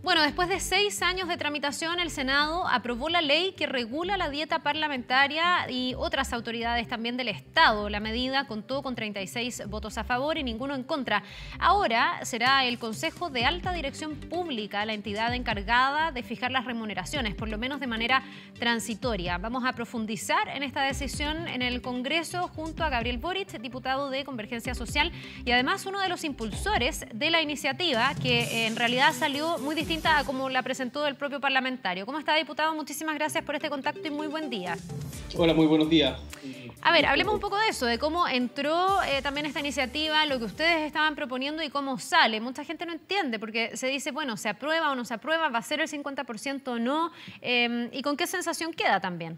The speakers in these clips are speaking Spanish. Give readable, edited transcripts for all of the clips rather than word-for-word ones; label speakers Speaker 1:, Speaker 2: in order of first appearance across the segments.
Speaker 1: Bueno, después de 6 años de tramitación, el Senado aprobó la ley que regula la dieta parlamentaria y otras autoridades también del Estado. La medida contó con 36 votos a favor y ninguno en contra. Ahora será el Consejo de Alta Dirección Pública la entidad encargada de fijar las remuneraciones, por lo menos de manera transitoria. Vamos a profundizar en esta decisión en el Congreso junto a Gabriel Boric, diputado de Convergencia Social y además uno de los impulsores de la iniciativa, que en realidad salió muy distinta a como la presentó el propio parlamentario. ¿Cómo está, diputado? Muchísimas gracias por este contacto y muy buen día.
Speaker 2: Hola, muy buenos días.
Speaker 1: A ver, hablemos un poco de eso, de cómo entró también esta iniciativa, lo que ustedes estaban proponiendo y cómo sale. Mucha gente no entiende porque se dice, bueno, ¿se aprueba o no se aprueba? ¿Va a ser el 50% o no? ¿Y con qué sensación queda también?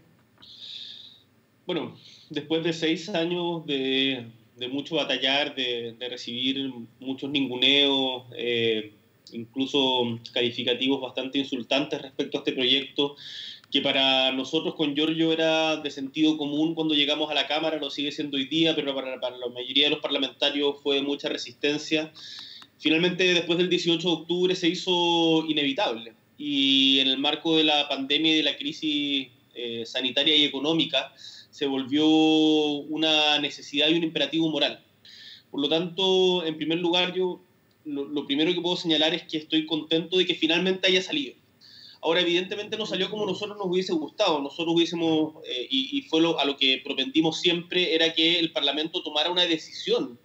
Speaker 2: Bueno, después de 6 años de mucho batallar, de recibir muchos ninguneos, incluso calificativos bastante insultantes respecto a este proyecto, que para nosotros con Giorgio era de sentido común cuando llegamos a la Cámara, lo sigue siendo hoy día, pero para la mayoría de los parlamentarios fue de mucha resistencia. Finalmente, después del 18 de octubre se hizo inevitable, y en el marco de la pandemia y de la crisis sanitaria y económica se volvió una necesidad y un imperativo moral. Por lo tanto, en primer lugar, lo primero que puedo señalar es que estoy contento de que finalmente haya salido. Ahora, evidentemente no salió como nosotros nos hubiese gustado. Nosotros hubiésemos, y fue a lo que propendimos siempre, era que el Parlamento tomara una decisión.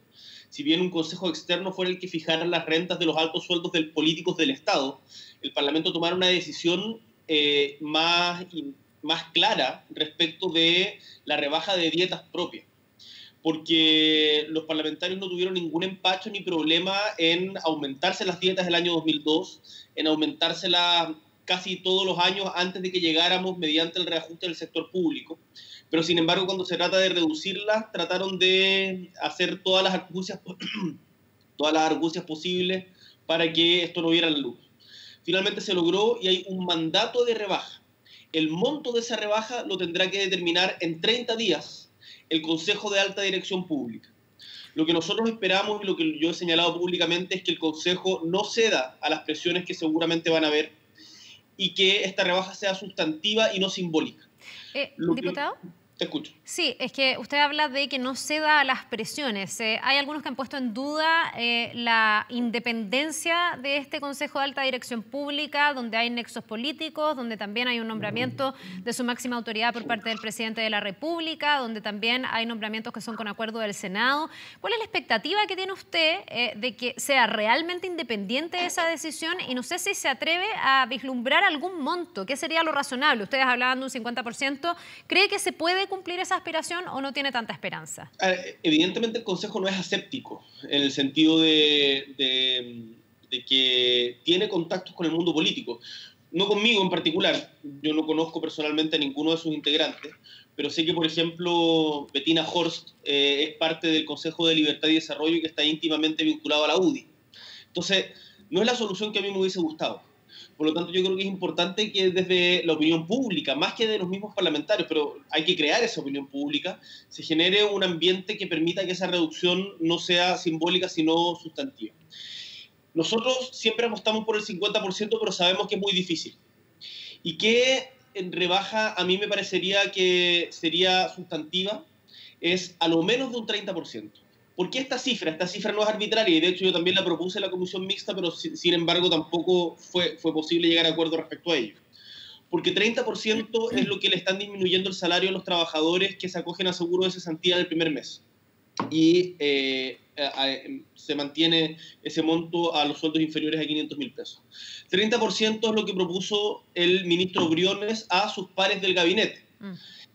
Speaker 2: Si bien un consejo externo fuera el que fijara las rentas de los altos sueldos de políticos del Estado, el Parlamento tomara una decisión más clara respecto de la rebaja de dietas propias, porque los parlamentarios no tuvieron ningún empacho ni problema en aumentarse las dietas del año 2002, en aumentárselas casi todos los años antes de que llegáramos mediante el reajuste del sector público. Pero sin embargo, cuando se trata de reducirlas, trataron de hacer todas las argucias posibles para que esto no viera la luz. Finalmente se logró y hay un mandato de rebaja. El monto de esa rebaja lo tendrá que determinar en 30 días el Consejo de Alta Dirección Pública. Lo que nosotros esperamos y lo que yo he señalado públicamente es que el Consejo no ceda a las presiones que seguramente van a haber y que esta rebaja sea sustantiva y no simbólica.
Speaker 1: Diputado.
Speaker 2: Te escucho.
Speaker 1: Sí, es que usted habla de que no ceda a las presiones. Hay algunos que han puesto en duda la independencia de este Consejo de Alta Dirección Pública, donde hay nexos políticos, donde también hay un nombramiento de su máxima autoridad por parte del presidente de la República, donde también hay nombramientos que son con acuerdo del Senado. ¿Cuál es la expectativa que tiene usted de que sea realmente independiente esa decisión? Y no sé si se atreve a vislumbrar algún monto. ¿Qué sería lo razonable? Ustedes hablaban de un 50%. ¿Cree que se puede cumplir esa aspiración o no tiene tanta esperanza?
Speaker 2: Evidentemente el Consejo no es aséptico, en el sentido de que tiene contactos con el mundo político. No conmigo en particular, yo no conozco personalmente a ninguno de sus integrantes, pero sé que, por ejemplo, Bettina Horst es parte del Consejo de Libertad y Desarrollo, que está íntimamente vinculado a la UDI. Entonces, no es la solución que a mí me hubiese gustado. Por lo tanto, yo creo que es importante que desde la opinión pública, más que de los mismos parlamentarios, pero hay que crear esa opinión pública, se genere un ambiente que permita que esa reducción no sea simbólica, sino sustantiva. Nosotros siempre apostamos por el 50%, pero sabemos que es muy difícil. Y que en rebaja, a mí me parecería que sería sustantiva, es a lo menos de un 30%. ¿Por qué esta cifra? Esta cifra no es arbitraria, y de hecho yo también la propuse en la comisión mixta, pero sin embargo tampoco fue posible llegar a acuerdo respecto a ello. Porque 30% es lo que le están disminuyendo el salario a los trabajadores que se acogen a seguro de cesantía en el primer mes. Y se mantiene ese monto a los sueldos inferiores a 500.000 pesos. 30% es lo que propuso el ministro Briones a sus pares del gabinete.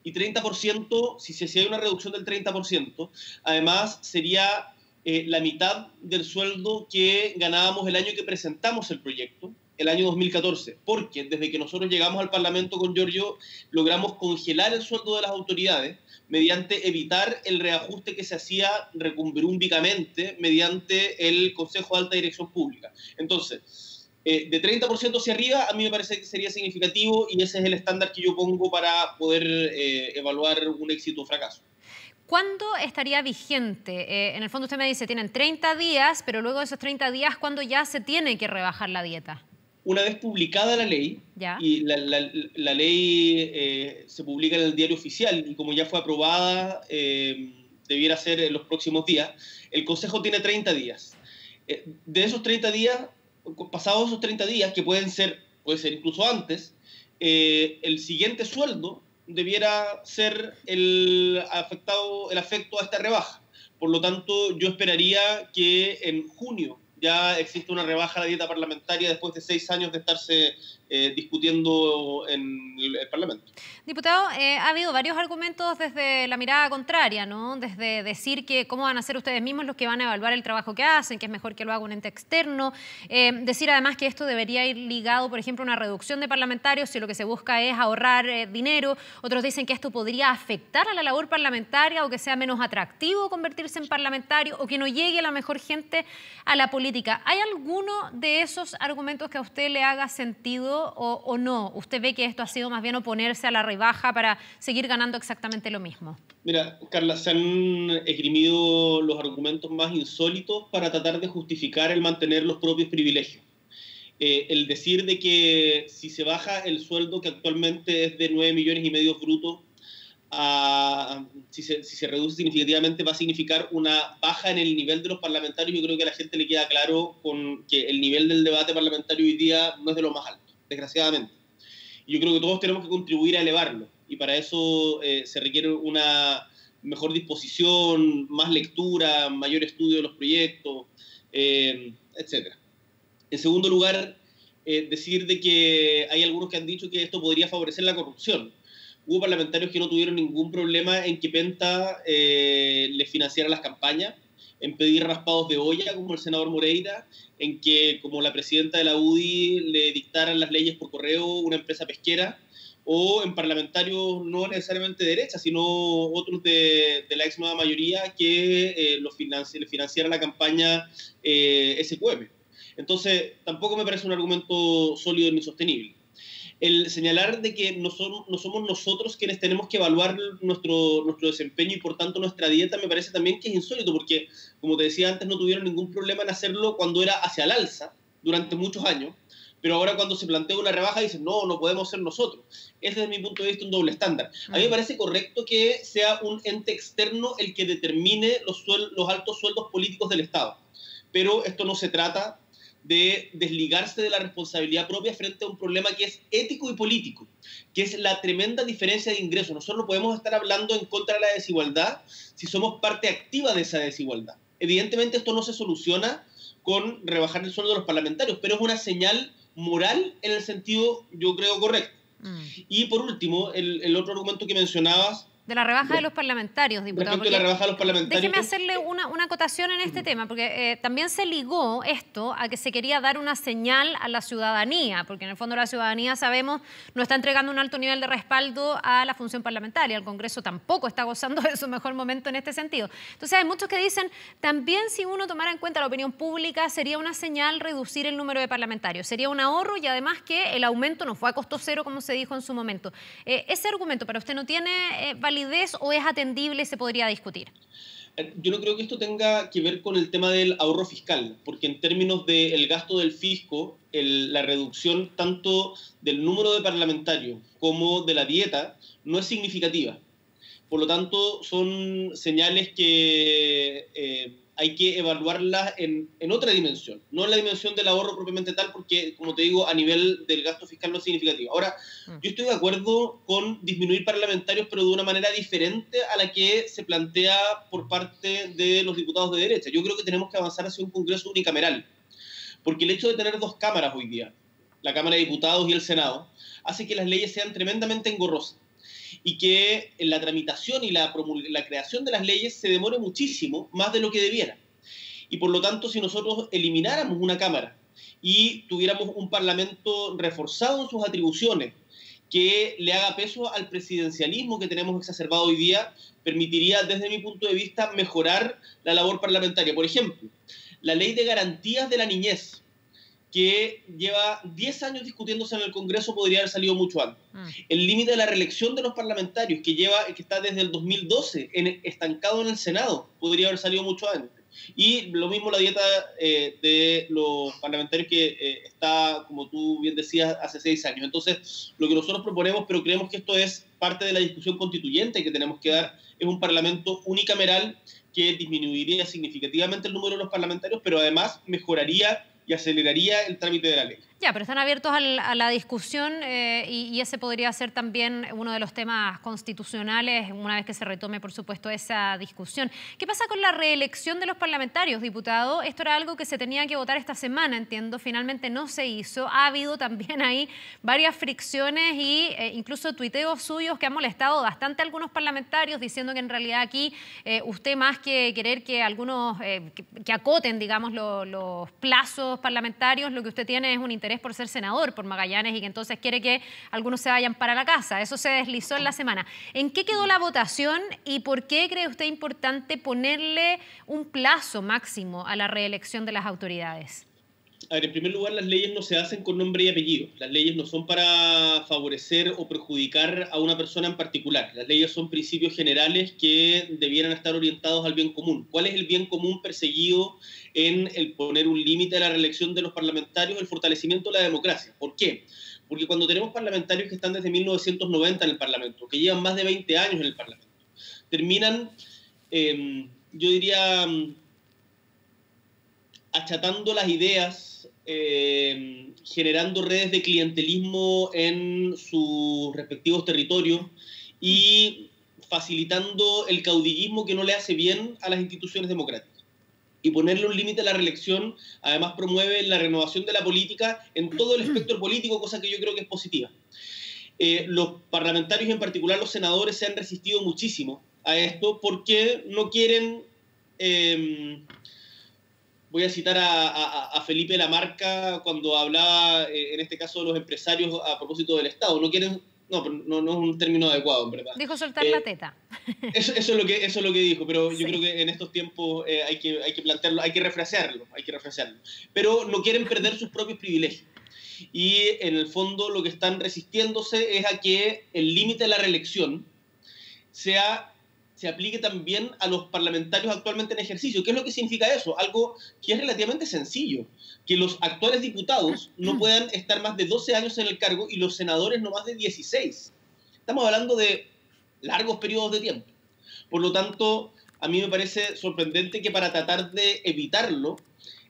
Speaker 2: Y 30%, si hay una reducción del 30%, además sería la mitad del sueldo que ganábamos el año que presentamos el proyecto, el año 2014, porque desde que nosotros llegamos al Parlamento con Giorgio logramos congelar el sueldo de las autoridades mediante evitar el reajuste que se hacía recumbrumbicamente mediante el Consejo de Alta Dirección Pública. Entonces, de 30% hacia arriba, a mí me parece que sería significativo y ese es el estándar que yo pongo para poder evaluar un éxito o fracaso.
Speaker 1: ¿Cuándo estaría vigente? En el fondo usted me dice, tienen 30 días, pero luego de esos 30 días, ¿cuándo ya se tiene que rebajar la dieta?
Speaker 2: Una vez publicada la ley,
Speaker 1: ¿Ya?
Speaker 2: y la ley se publica en el diario oficial, y como ya fue aprobada, debiera ser en los próximos días, el Consejo tiene 30 días. De esos 30 días, pasados esos 30 días, que puede ser incluso antes, el siguiente sueldo debiera ser el afecto a esta rebaja. Por lo tanto, yo esperaría que en junio ya existe una rebaja de la dieta parlamentaria después de 6 años de estarse discutiendo en el Parlamento.
Speaker 1: Diputado, ha habido varios argumentos desde la mirada contraria, ¿no? Desde decir que cómo van a ser ustedes mismos los que van a evaluar el trabajo que hacen, que es mejor que lo haga un ente externo. Decir además que esto debería ir ligado, por ejemplo, a una reducción de parlamentarios si lo que se busca es ahorrar dinero. Otros dicen que esto podría afectar a la labor parlamentaria o que sea menos atractivo convertirse en parlamentario o que no llegue la mejor gente a la política. ¿Hay alguno de esos argumentos que a usted le haga sentido o no? ¿Usted ve que esto ha sido más bien oponerse a la rebaja para seguir ganando exactamente lo mismo?
Speaker 2: Mira, Carla, se han esgrimido los argumentos más insólitos para tratar de justificar el mantener los propios privilegios. El decir de que si se baja el sueldo, que actualmente es de 9,5 millones brutos, si se reduce significativamente, va a significar una baja en el nivel de los parlamentarios. Yo creo que a la gente le queda claro con que el nivel del debate parlamentario hoy día no es de lo más alto, desgraciadamente. Y yo creo que todos tenemos que contribuir a elevarlo, y para eso se requiere una mejor disposición, más lectura, mayor estudio de los proyectos, etc. En segundo lugar, decir de que hay algunos que han dicho que esto podría favorecer la corrupción. Hubo parlamentarios que no tuvieron ningún problema en que Penta les financiara las campañas, en pedir raspados de olla, como el senador Moreira, en que, como la presidenta de la UDI, le dictaran las leyes por correo una empresa pesquera, o en parlamentarios no necesariamente de derecha, sino otros de la ex nueva mayoría que le financiara la campaña SQM. Entonces, tampoco me parece un argumento sólido ni sostenible. El señalar de que no somos nosotros quienes tenemos que evaluar nuestro desempeño y por tanto nuestra dieta, me parece también que es insólito, porque, como te decía antes, no tuvieron ningún problema en hacerlo cuando era hacia el alza durante muchos años, pero ahora cuando se plantea una rebaja dicen no podemos ser nosotros. Es desde mi punto de vista un doble estándar. A mí me parece correcto que sea un ente externo el que determine los altos sueldos políticos del Estado, pero esto no se trata de desligarse de la responsabilidad propia frente a un problema que es ético y político, que es la tremenda diferencia de ingresos. Nosotros no podemos estar hablando en contra de la desigualdad si somos parte activa de esa desigualdad. Evidentemente esto no se soluciona con rebajar el sueldo de los parlamentarios, pero es una señal moral en el sentido, yo creo, correcto. Y por último, el otro argumento que mencionabas,
Speaker 1: de la rebaja de los parlamentarios, diputado.
Speaker 2: Respecto a la rebaja de los parlamentarios.
Speaker 1: Déjeme hacerle una acotación en este tema, porque también se ligó esto a que se quería dar una señal a la ciudadanía, porque en el fondo la ciudadanía, sabemos, no está entregando un alto nivel de respaldo a la función parlamentaria. El Congreso tampoco está gozando de su mejor momento en este sentido. Entonces hay muchos que dicen, también si uno tomara en cuenta la opinión pública, sería una señal reducir el número de parlamentarios. Sería un ahorro y además que el aumento no fue a costo cero, como se dijo en su momento. ¿Ese argumento para usted no tiene validez o es atendible y se podría discutir?
Speaker 2: Yo no creo que esto tenga que ver con el tema del ahorro fiscal, porque en términos del gasto del fisco, la reducción tanto del número de parlamentarios como de la dieta no es significativa. Por lo tanto, son señales que hay que evaluarlas en otra dimensión, no en la dimensión del ahorro propiamente tal, porque, como te digo, a nivel del gasto fiscal no es significativo. Ahora, yo estoy de acuerdo con disminuir parlamentarios, pero de una manera diferente a la que se plantea por parte de los diputados de derecha. Yo creo que tenemos que avanzar hacia un Congreso unicameral, porque el hecho de tener dos cámaras hoy día, la Cámara de Diputados y el Senado, hace que las leyes sean tremendamente engorrosas y que la tramitación y la creación de las leyes se demore muchísimo, más de lo que debiera. Y por lo tanto, si nosotros elimináramos una Cámara y tuviéramos un Parlamento reforzado en sus atribuciones, que le haga peso al presidencialismo que tenemos exacerbado hoy día, permitiría, desde mi punto de vista, mejorar la labor parlamentaria. Por ejemplo, la Ley de Garantías de la Niñez, que lleva 10 años discutiéndose en el Congreso, podría haber salido mucho antes. El límite de la reelección de los parlamentarios, que está desde el 2012 estancado en el Senado, podría haber salido mucho antes. Y lo mismo la dieta de los parlamentarios que está, como tú bien decías, hace 6 años. Entonces, lo que nosotros proponemos, pero creemos que esto es parte de la discusión constituyente que tenemos que dar, es un parlamento unicameral que disminuiría significativamente el número de los parlamentarios, pero además mejoraría y aceleraría el trámite de la ley.
Speaker 1: Ya, pero están abiertos a la discusión y ese podría ser también uno de los temas constitucionales una vez que se retome, por supuesto, esa discusión. ¿Qué pasa con la reelección de los parlamentarios, diputado? Esto era algo que se tenía que votar esta semana, entiendo, finalmente no se hizo. Ha habido también ahí varias fricciones e incluso tuiteos suyos que han molestado bastante a algunos parlamentarios diciendo que en realidad aquí usted más que querer que algunos, que acoten, digamos, los plazos parlamentarios, lo que usted tiene es un interés por ser senador por Magallanes y que entonces quiere que algunos se vayan para la casa. Eso se deslizó en la semana. ¿En qué quedó la votación y por qué cree usted importante ponerle un plazo máximo a la reelección de las autoridades?
Speaker 2: A ver, en primer lugar, las leyes no se hacen con nombre y apellido. Las leyes no son para favorecer o perjudicar a una persona en particular. Las leyes son principios generales que debieran estar orientados al bien común. ¿Cuál es el bien común perseguido en el poner un límite a la reelección de los parlamentarios? El fortalecimiento de la democracia. ¿Por qué? Porque cuando tenemos parlamentarios que están desde 1990 en el Parlamento, que llevan más de 20 años en el Parlamento, terminan, yo diría, achatando las ideas, generando redes de clientelismo en sus respectivos territorios y facilitando el caudillismo que no le hace bien a las instituciones democráticas. Y ponerle un límite a la reelección, además promueve la renovación de la política en todo el espectro político, cosa que yo creo que es positiva. Los parlamentarios, en particular los senadores, se han resistido muchísimo a esto porque no quieren... voy a citar a Felipe Lamarca cuando hablaba, en este caso, de los empresarios a propósito del Estado. No quieren, no es un término adecuado, en verdad.
Speaker 1: Dijo soltar la teta.
Speaker 2: Eso es lo que dijo, pero yo creo que en estos tiempos hay que plantearlo, hay que refrasearlo. Pero no quieren perder sus propios privilegios. Y en el fondo lo que están resistiéndose es a que el límite de la reelección se aplique también a los parlamentarios actualmente en ejercicio. ¿Qué es lo que significa eso? Algo que es relativamente sencillo, que los actuales diputados no puedan estar más de 12 años en el cargo y los senadores no más de 16. Estamos hablando de largos periodos de tiempo. Por lo tanto, a mí me parece sorprendente que para tratar de evitarlo,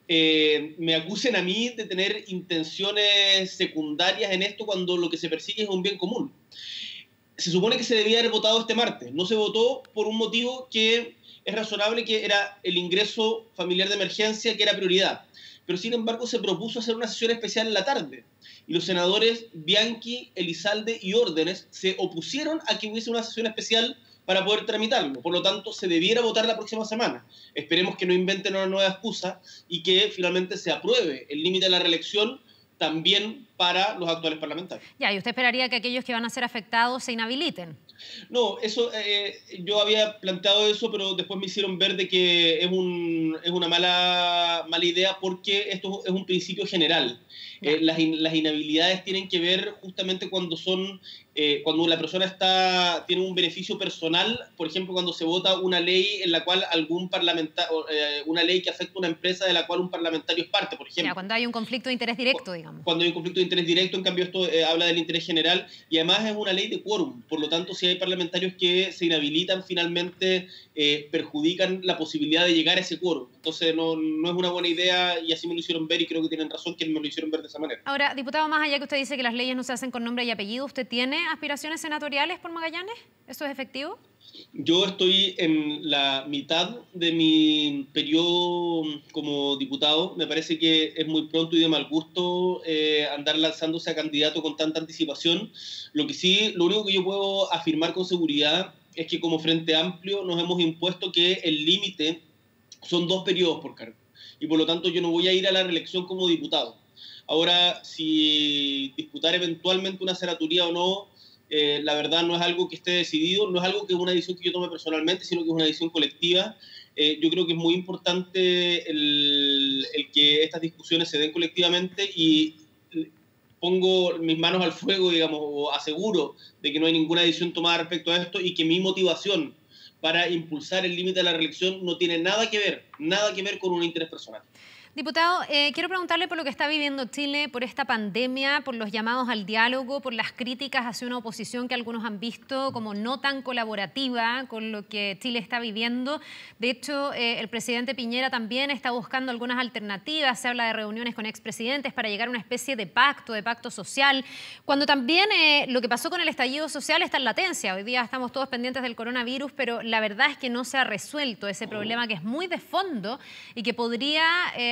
Speaker 2: me acusen a mí de tener intenciones secundarias en esto cuando lo que se persigue es un bien común. Se supone que se debía haber votado este martes. No se votó por un motivo que es razonable, que era el ingreso familiar de emergencia, que era prioridad. Pero sin embargo se propuso hacer una sesión especial en la tarde. Y los senadores Bianchi, Elizalde y Órdenes se opusieron a que hubiese una sesión especial para poder tramitarlo. Por lo tanto, se debiera votar la próxima semana. Esperemos que no inventen una nueva excusa y que finalmente se apruebe el límite de la reelección también para los actuales parlamentarios.
Speaker 1: Ya, ¿y usted esperaría que aquellos que van a ser afectados se inhabiliten?
Speaker 2: No, eso yo había planteado eso, pero después me hicieron ver de que es una mala idea porque esto es un principio general. Las inhabilidades tienen que ver justamente cuando cuando la persona tiene un beneficio personal, por ejemplo, cuando se vota una ley en la cual una ley que afecta a una empresa de la cual un parlamentario es parte, por ejemplo.
Speaker 1: Ya, cuando hay un conflicto de interés directo, digamos.
Speaker 2: Cuando hay un conflicto de interés directo, en cambio esto habla del interés general y además es una ley de quórum. Por lo tanto, si hay parlamentarios que se inhabilitan, finalmente perjudican la posibilidad de llegar a ese quórum. Entonces no es una buena idea y así me lo hicieron ver y creo que tienen razón que me lo hicieron ver de esa manera.
Speaker 1: Ahora, diputado, más allá que usted dice que las leyes no se hacen con nombre y apellido, ¿usted tiene aspiraciones senatoriales por Magallanes? ¿Eso es efectivo?
Speaker 2: Yo estoy en la mitad de mi periodo como diputado. Me parece que es muy pronto y de mal gusto andar lanzándose a candidato con tanta anticipación. Lo único que yo puedo afirmar con seguridad es que como Frente Amplio nos hemos impuesto que el límite son 2 periodos por cargo. Y por lo tanto yo no voy a ir a la reelección como diputado. Ahora, si disputar eventualmente una senaturía o no, la verdad no es algo que esté decidido, no es algo que es una decisión que yo tome personalmente, sino que es una decisión colectiva. Yo creo que es muy importante el que estas discusiones se den colectivamente y pongo mis manos al fuego, digamos, o aseguro de que no hay ninguna decisión tomada respecto a esto y que mi motivación para impulsar el límite de la reelección no tiene nada que ver con un interés personal.
Speaker 1: Diputado, quiero preguntarle por lo que está viviendo Chile, por esta pandemia, por los llamados al diálogo, por las críticas hacia una oposición que algunos han visto como no tan colaborativa con lo que Chile está viviendo. De hecho, el presidente Piñera también está buscando algunas alternativas. Se habla de reuniones con expresidentes para llegar a una especie de pacto social, cuando también lo que pasó con el estallido social está en latencia. Hoy día estamos todos pendientes del coronavirus, pero la verdad es que no se ha resuelto ese problema que es muy de fondo y que podría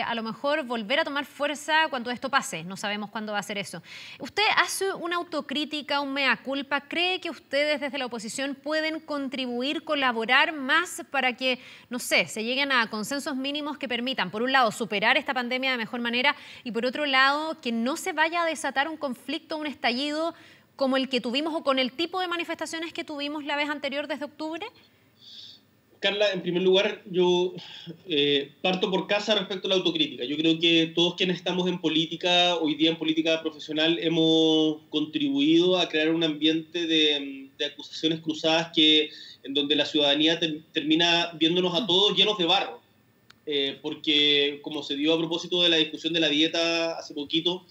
Speaker 1: a lo mejor volver a tomar fuerza cuando esto pase. No sabemos cuándo va a ser eso. ¿Usted hace una autocrítica, un mea culpa? ¿Cree que ustedes desde la oposición pueden contribuir, colaborar más para que, no sé, se lleguen a consensos mínimos que permitan, por un lado, superar esta pandemia de mejor manera y por otro lado, que no se vaya a desatar un conflicto, un estallido como el que tuvimos o con el tipo de manifestaciones que tuvimos la vez anterior desde octubre?
Speaker 2: Carla, en primer lugar, yo parto por casa respecto a la autocrítica. Yo creo que todos quienes estamos en política, hoy día en política profesional, hemos contribuido a crear un ambiente de acusaciones cruzadas en donde la ciudadanía termina viéndonos a todos llenos de barro. Porque como se dio a propósito de la discusión de la dieta hace poquito,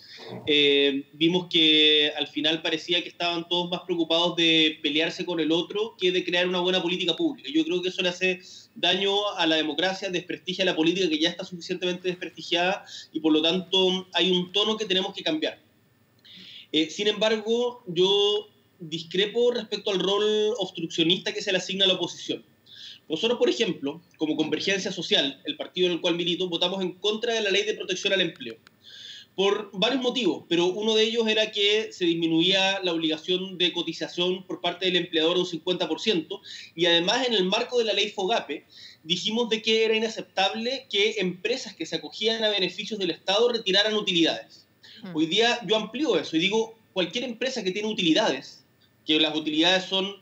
Speaker 2: vimos que al final parecía que estaban todos más preocupados de pelearse con el otro que de crear una buena política pública. Yo creo que eso le hace daño a la democracia, desprestigia a la política que ya está suficientemente desprestigiada y por lo tanto hay un tono que tenemos que cambiar. Sin embargo, yo discrepo respecto al rol obstruccionista que se le asigna a la oposición. Nosotros, por ejemplo, como Convergencia Social, el partido en el cual milito, votamos en contra de la Ley de Protección al Empleo. Por varios motivos, pero uno de ellos era que se disminuía la obligación de cotización por parte del empleador de un 50%, y además en el marco de la Ley FOGAPE dijimos de que era inaceptable que empresas que se acogían a beneficios del Estado retiraran utilidades. Hoy día yo amplío eso y digo, cualquier empresa que tiene utilidades, que las utilidades son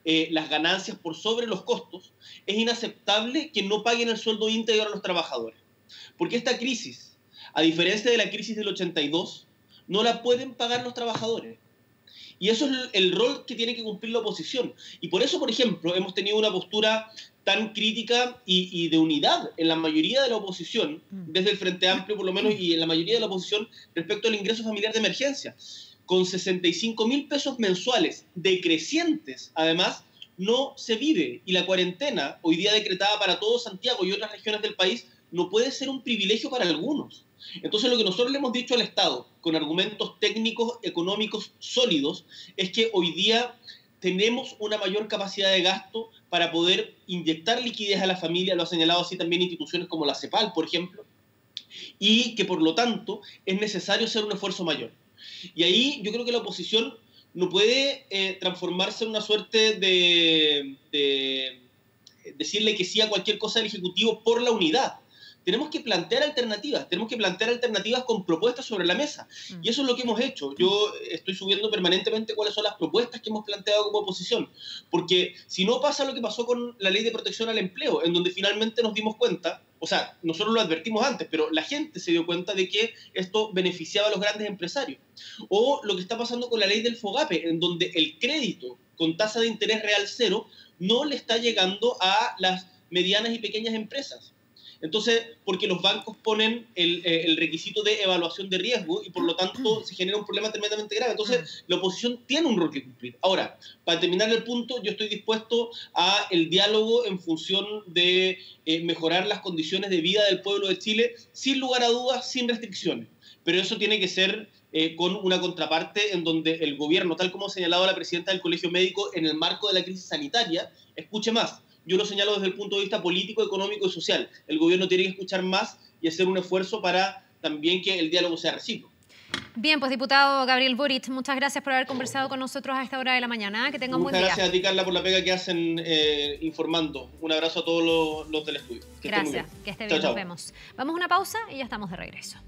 Speaker 2: las ganancias por sobre los costos, es inaceptable que no paguen el sueldo íntegro a los trabajadores. Porque esta crisis, a diferencia de la crisis del 82, no la pueden pagar los trabajadores. Y eso es el rol que tiene que cumplir la oposición. Y por eso, por ejemplo, hemos tenido una postura tan crítica y de unidad en la mayoría de la oposición, desde el Frente Amplio por lo menos, y en la mayoría de la oposición respecto al ingreso familiar de emergencia. Con 65.000 pesos mensuales decrecientes, además, no se vive. Y la cuarentena, hoy día decretada para todo Santiago y otras regiones del país, no puede ser un privilegio para algunos. Entonces, lo que nosotros le hemos dicho al Estado, con argumentos técnicos, económicos sólidos, es que hoy día tenemos una mayor capacidad de gasto para poder inyectar liquidez a la familia, lo ha señalado así también instituciones como la CEPAL, por ejemplo, y que por lo tanto es necesario hacer un esfuerzo mayor. Y ahí yo creo que la oposición no puede transformarse en una suerte de decirle que sí a cualquier cosa del Ejecutivo por la unidad. Tenemos que plantear alternativas con propuestas sobre la mesa. Y eso es lo que hemos hecho. Yo estoy subiendo permanentemente cuáles son las propuestas que hemos planteado como oposición. Porque si no pasa lo que pasó con la Ley de Protección al Empleo, en donde finalmente nos dimos cuenta, o sea, nosotros lo advertimos antes, pero la gente se dio cuenta de que esto beneficiaba a los grandes empresarios. O lo que está pasando con la Ley del FOGAPE, en donde el crédito con tasa de interés real cero no le está llegando a las medianas y pequeñas empresas. Entonces, porque los bancos ponen el requisito de evaluación de riesgo y por lo tanto se genera un problema tremendamente grave. Entonces, la oposición tiene un rol que cumplir. Ahora, para terminar el punto, yo estoy dispuesto a el diálogo en función de mejorar las condiciones de vida del pueblo de Chile, sin lugar a dudas, sin restricciones. Pero eso tiene que ser con una contraparte en donde el gobierno, tal como ha señalado la presidenta del Colegio Médico, en el marco de la crisis sanitaria, escuche más. Yo lo señalo desde el punto de vista político, económico y social. El gobierno tiene que escuchar más y hacer un esfuerzo para también que el diálogo sea recíproco.
Speaker 1: Bien, pues diputado Gabriel Boric, muchas gracias por haber conversado con nosotros a esta hora de la mañana. Que tenga un buen día.
Speaker 2: Muchas gracias a ti, Carla, por la pega que hacen informando. Un abrazo a todos los del estudio.
Speaker 1: Gracias, que esté bien, nos vemos. Vamos a una pausa y ya estamos de regreso.